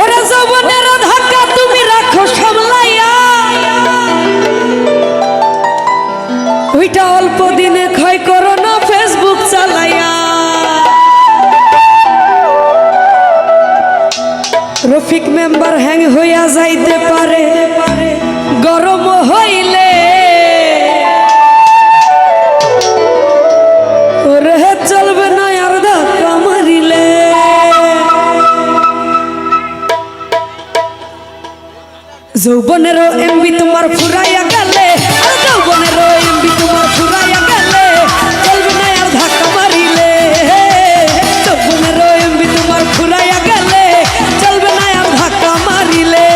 ওরে যৌবনের ধাক্কা তুমি রাখো সামলাইয়া, ওইটা অল্প দিনে ক্ষয় করো না ফেসবুক চালাইয়া। রফিক মেম্বার হ্যাং হইয়া যাইতে পারে গরম হইলে, ওরে চলবে না আর ধাক্কা মারিলে। যৌবনেরও এমবি তোমার ফুরাইয়া গেলে, যৌবনেরও এমবি তোমার ফুরাইয়া গেলে, চলবে না আর ধাক্কা মারিলে। যৌবনেরও এমবি তোমার ফুরাইয়া গেলে, চলবে না আর ধাক্কা মারিলে।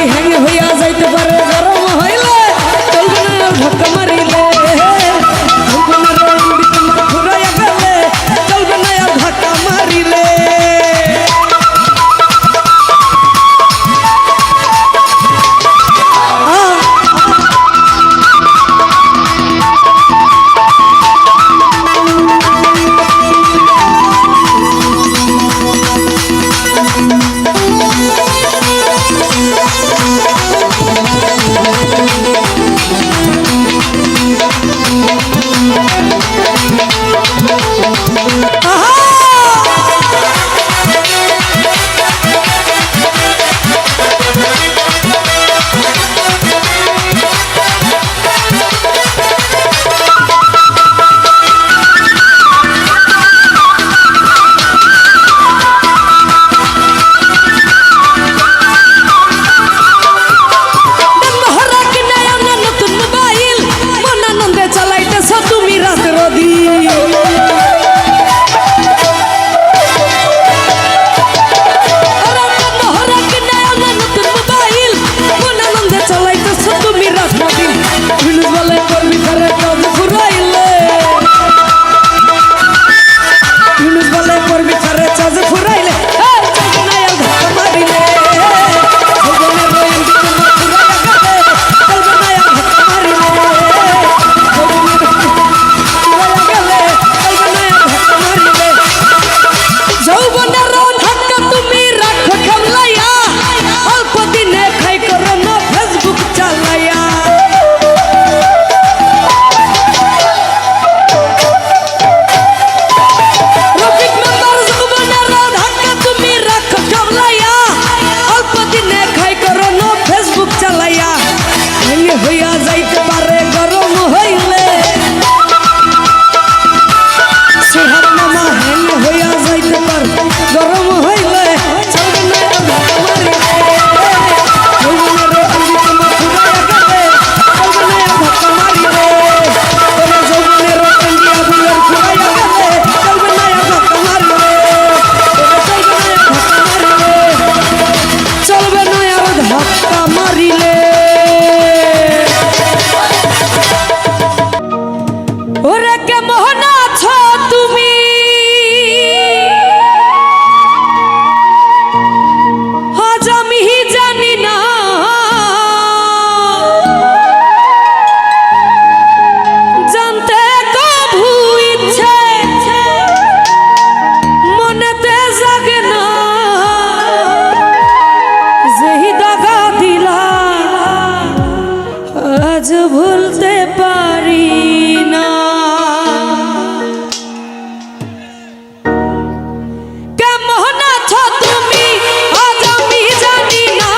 নাই হ্যাং হইয়া যাইতে পারে গরম হইলে চলবে না আর ধাক্কা মারিলে যৌবনের এমবি তোমার ফুরাইয়া গেলে চলবে না আর ধাক্কা মারিলে ভুলতে পারি না কেমন আছো তুমি আজ আমি জানি না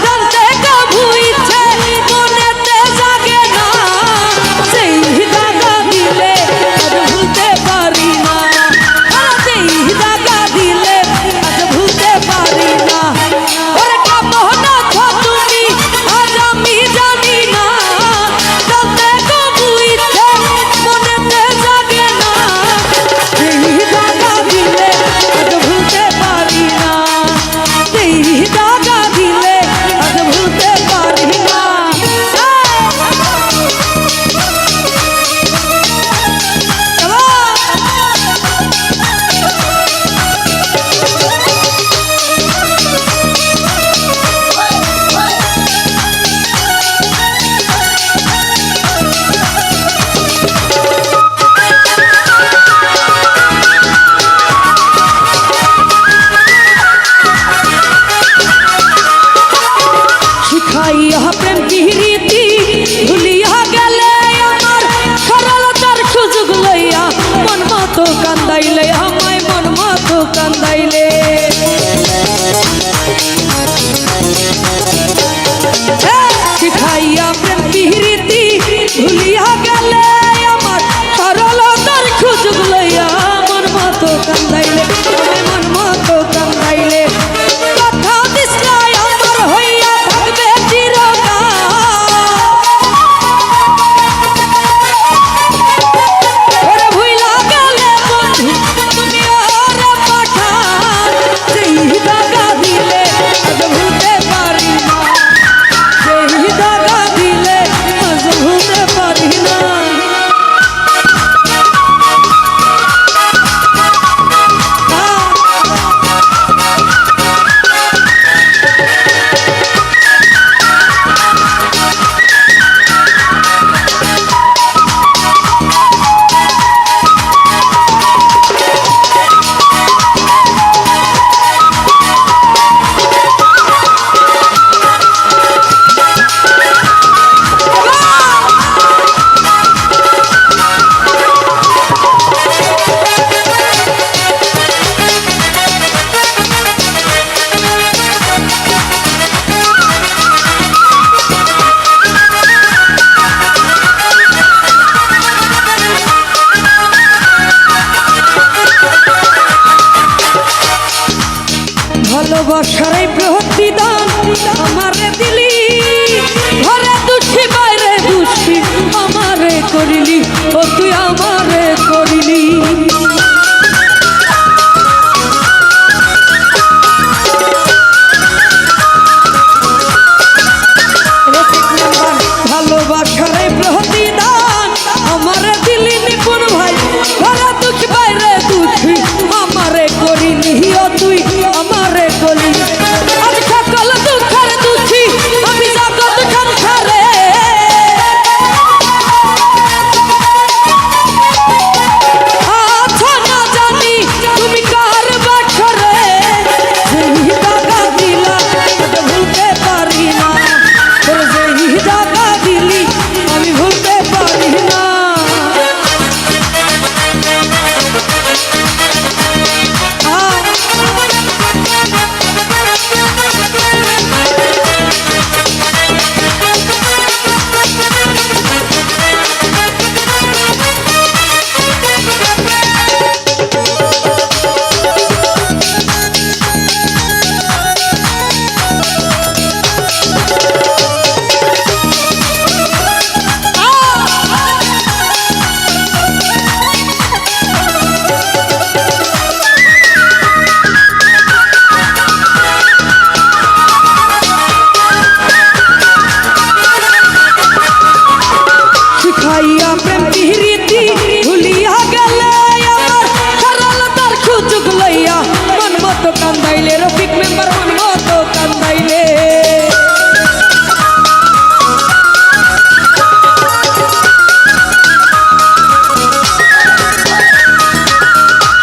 জানতে কবু ইচ্ছে মনেতে জাগে না সেই দাগা দিলে আজ ভুলতে পারি না সেই দাগা দিলে আজ ভুলতে পারি না ওরে কেমন আছো তুমি আজ আমি জানি না কান্দাইলে আমায় মন মতো কান্দাইলে শিখাইয়া প্রেম প্রীতি ভুলিয়া গেলে আমার সরলতার সুযোগ লইয়া মন মতো কান্দাইলে মন মতো কান্দাইলে কথা দিস আমার হইয়া থাকবে চিরকাল আমারে দিলি ঘরে দুঃখী বাইরে দুঃখী আমারে করিলি ও তুই আমারে করিলি ভালোবাসার প্রতিদান আমারে দিলি নিপুণ ভাই ঘরে দুঃখ বাইরে দুঃখী আমারে করিলি ও তুই আমারে করিলি আজ সকল দুঃখের দুঃখী আমি জগৎ সংসারে আচ্ছা না জানি তুমি কার বাসরে যেই টাকা দিলা ভুলতে পারি না যেই টাকা দিলি আমি ভুলতে পারি না শিখাইয়া প্রেম প্রীতি ভুলিয়া গেলে আমার সরলতার সুযোগ লইয়া মন মতো কান্দাইলে রফিক মেম্বার মন মতো কান্দাইলে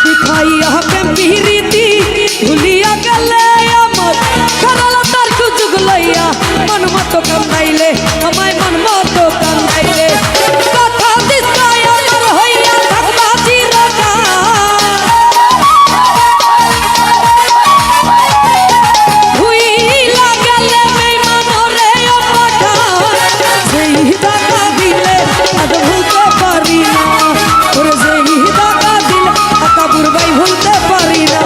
শিখাইয়া প্রেম প্রীতি ভুলিয়া গেলে আমার সরলতার সুযোগ লইয়া মন মতো কান্দাইলে আমায় মন মতো কান্দাইলে কথা দিশায় আমার হইয়া থাকবা চিরকাল ভুইলা গেলে বেঈমানরে অপাঠা যেই টাকা দিলে আজ ভুলতে পারি না ওরে যেই টাকা দিলে আকাবুর ভাই ভুলতে পারি না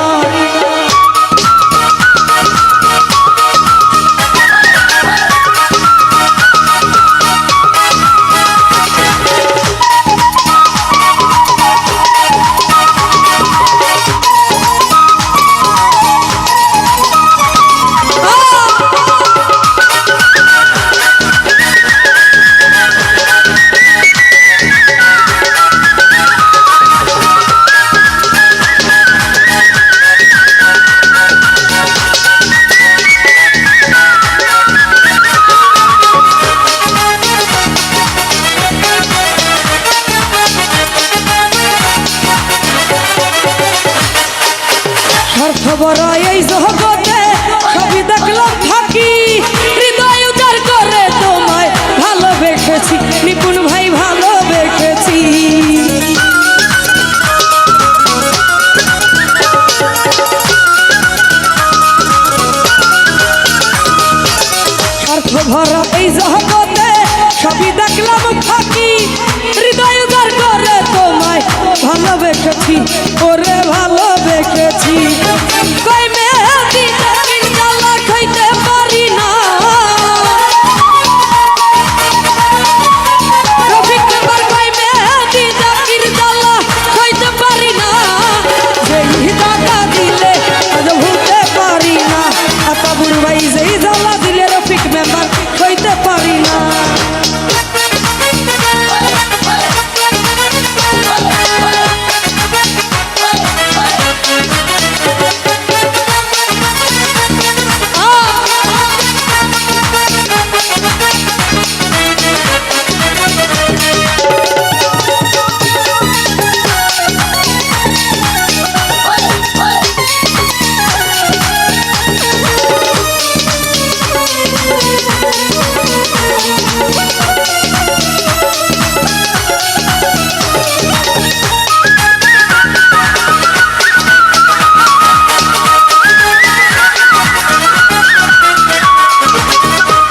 স্বার্থপর এই জগতে সবই দেখলাম থাকি হৃদয় উজাড় করে তোমায় ভালোবেসেছি নিপুণ ভাই ভালোবেসেছি স্বার্থপর এই জগতে সবই দেখলাম থাকি হৃদয় উজাড় করে তোমায় ভালোবেসেছি ওরে ভালোবেসেছি কই মেহেদি জাকির জ্বালা খাইতে পারি না রফিক মেম্বার কই মেহেদি জাকির জ্বালা খাইতে পারি না যেই টাকা দিলে আজ ভুলতে পারি না আকাবুর ভাই যেই জ্বালা দিলে রফিক মেম্বার খাইতে পারি না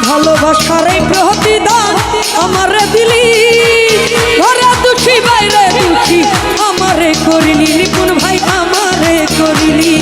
ভালোবাসার এই প্রতিদান আমারে দিলি ঘরে দুঃখী বাইরে দুঃখী আমারে করিলি নিপুণ ভাই আমারে করিলি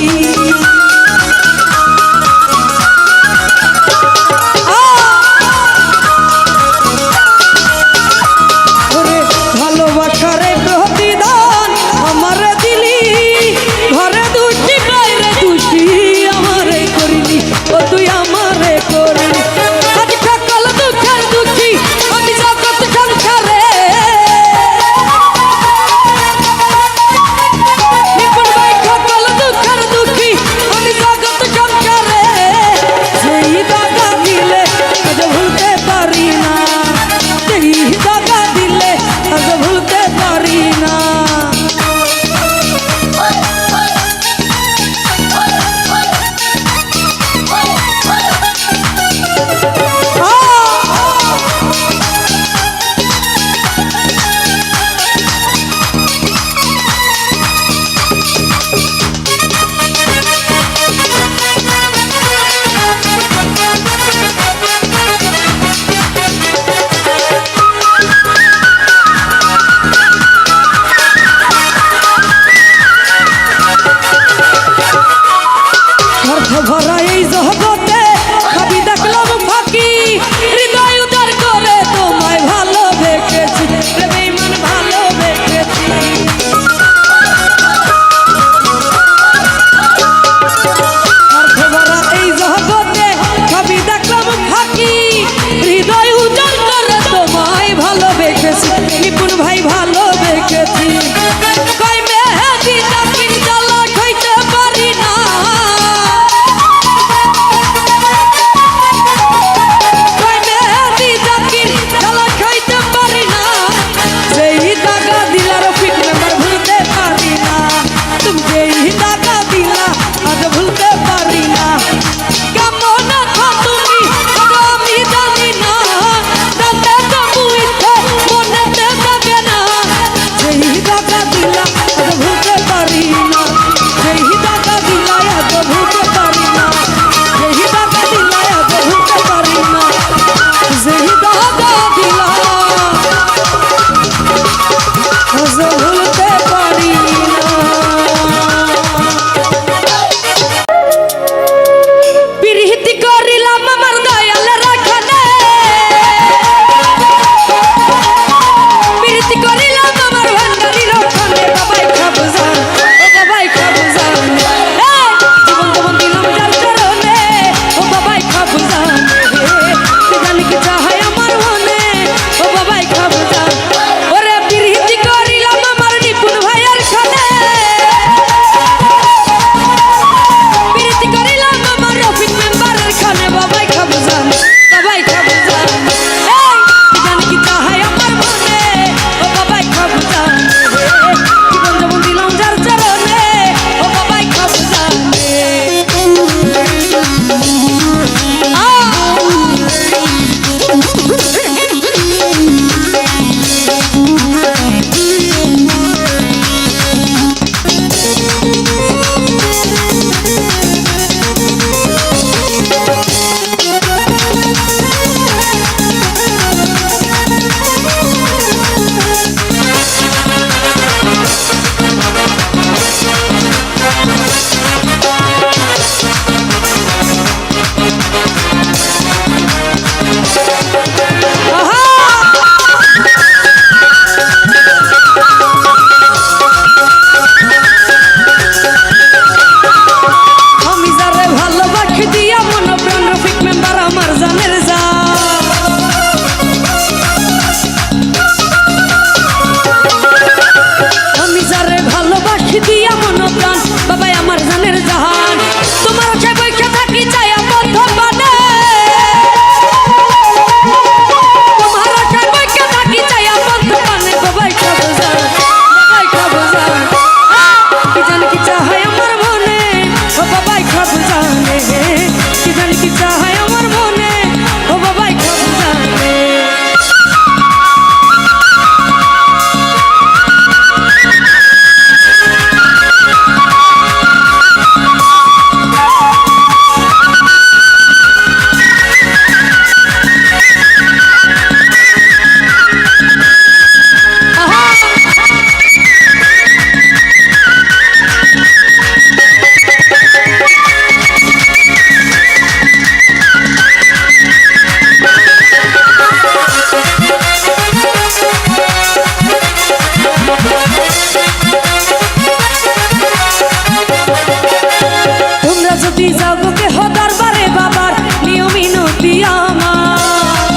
আমার।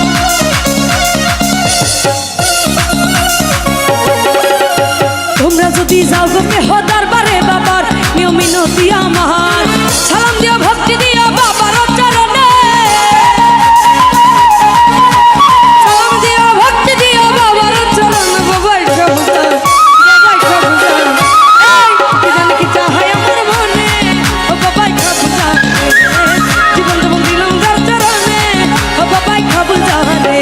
তোমরা যদি যাও গো কেহ দরবারে বাবার নিয়ম মিনতি আমার, সালাম দিও ভক্তি দিও বাবার চরণে, সালাম দিও ভক্তি দিও বাবার চরণ। বাবাই কবুতর বাবাই কবুতর এই জানি কি চাহাই আমার মনে, ও বাবাই কবুতর জীবন জীবন দিলাম যার চরণে, ও বাবাই কবুতর রে।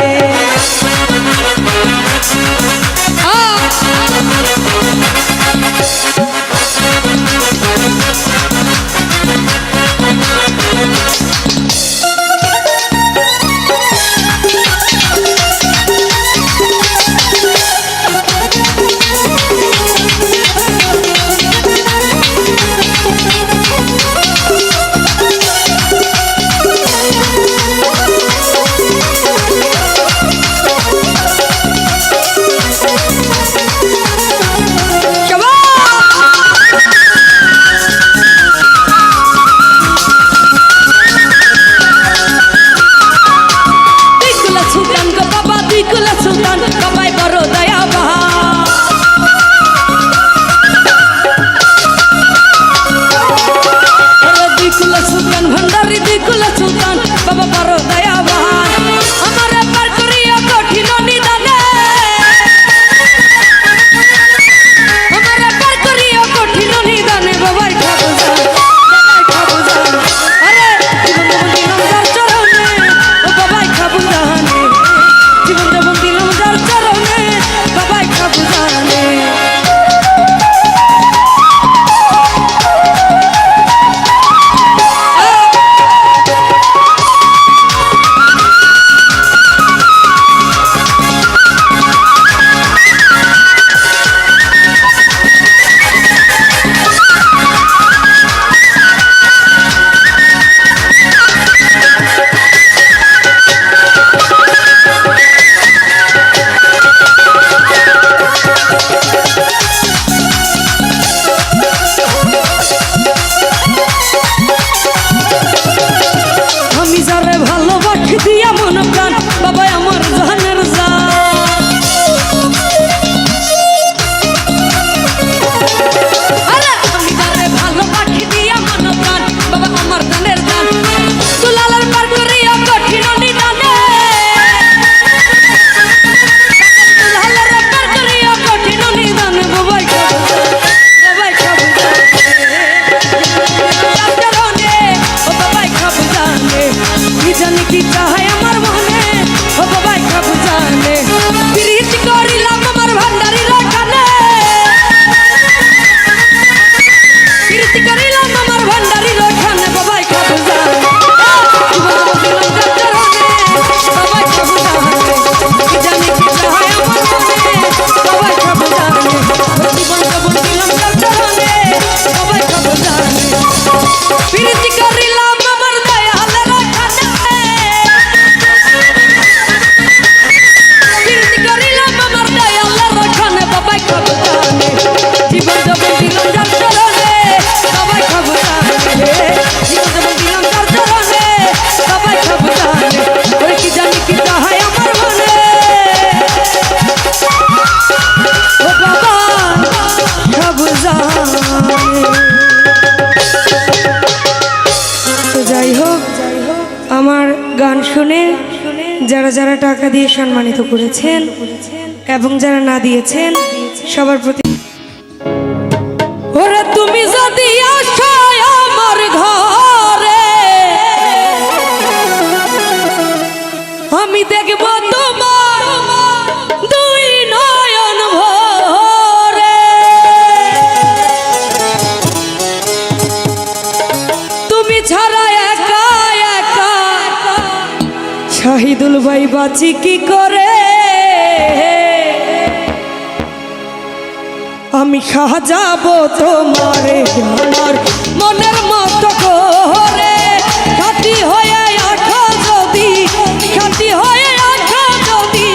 গান শুনে যারা যারা টাকা দিয়ে সম্মানিত করেছেন এবং যারা না দিয়েছেন সবার প্রতি ওরে তুমি যদি আসো আমার ঘরে আমি দেখব তোমার দুই নয়ন ভরে তুমি ছাড়া একা একা শাহিদুল ভাই বাঁচি কি করে আমি সাজাবো তোমারে আমার মনের মতো করে খাঁটি হয়ে আঠা যদি খাঁটি হয়ে আঠা যদি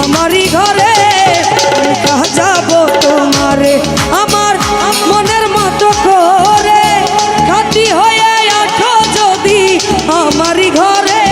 আমারই ঘরে আমি সাজাবো তোমারে আমার মনের মতো করে খাঁটি হয়ে আঠা যদি আমারই ঘরে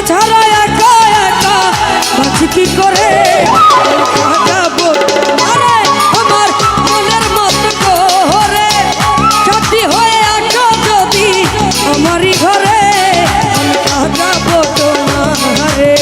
ছাড়া একা একা বাঁচি কি করে যাবো আরে আমার মনের মতো করে সাথী হয়ে আসো যদি আমারই ঘরে আমি যাবো তোমারে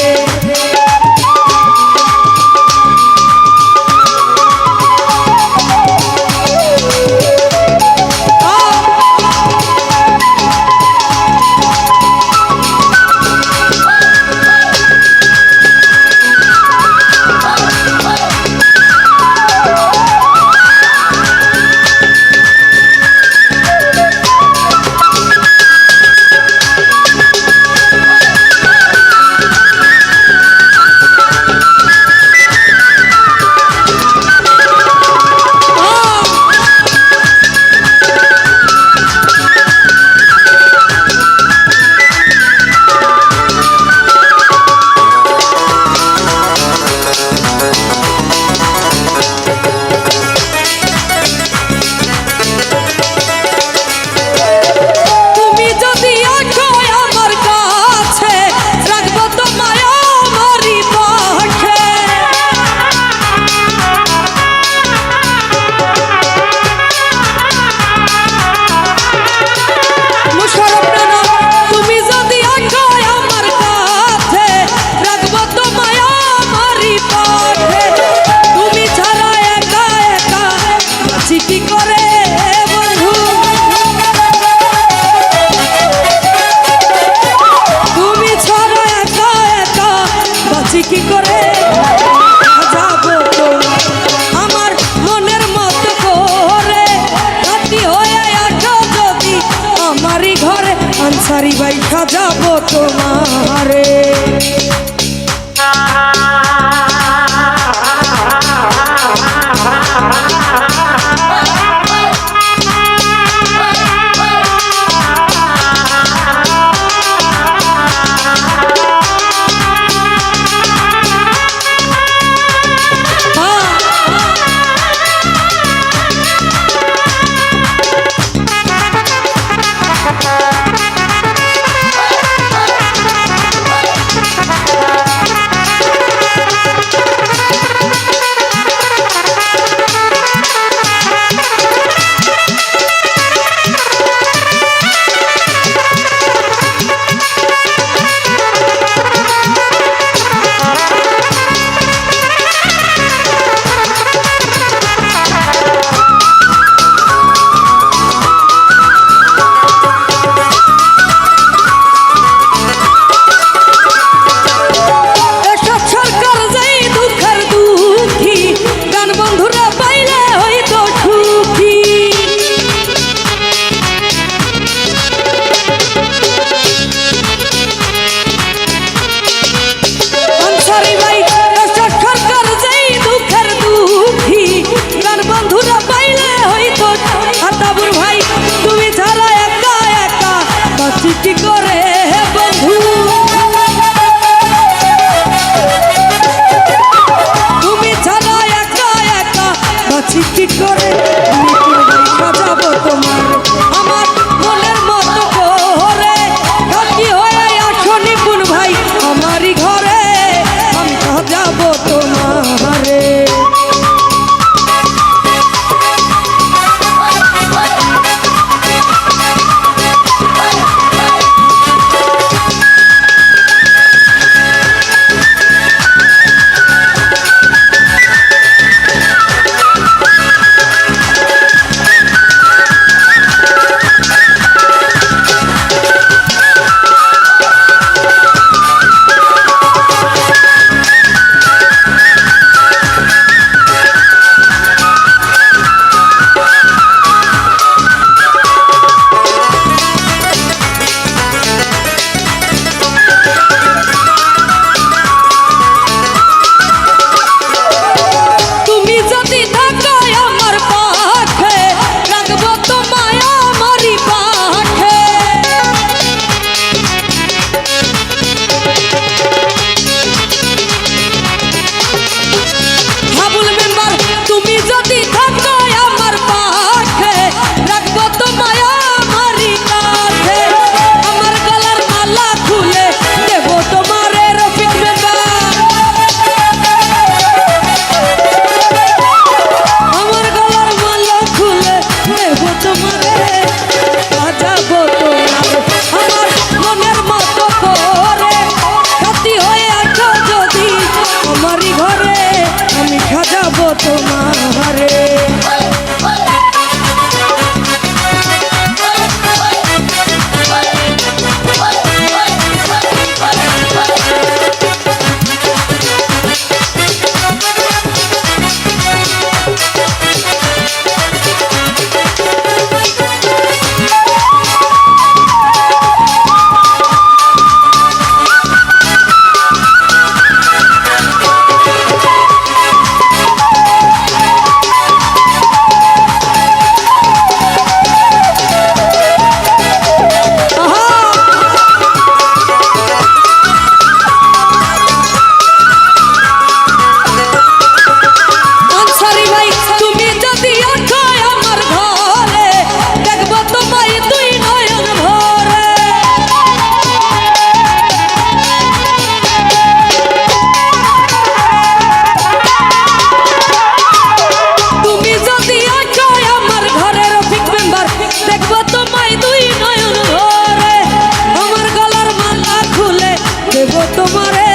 দেব তোমারে,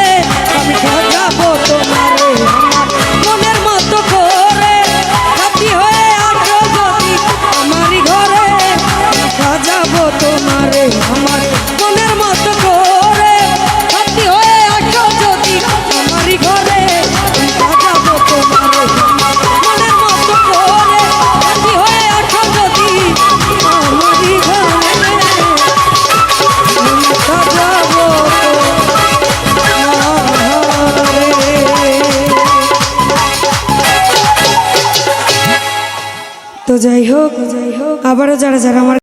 আমি সাজাবো তোমারে আমার মনের মতো করে। সাথী হয়ে আসো যদি আমারই ঘরে, আমি সাজাবো তোমারে আমার মনের মতো করে। সাথী হয়ে আসো যদি আমারই ঘরে, আমি সাজাবো তোমারে আমার মনের মতো করে। সাথী হয়ে আসো যদি আমারই ঘরে, আমি সাজাবো তো যাই হোক আবারও যারা যারা আমার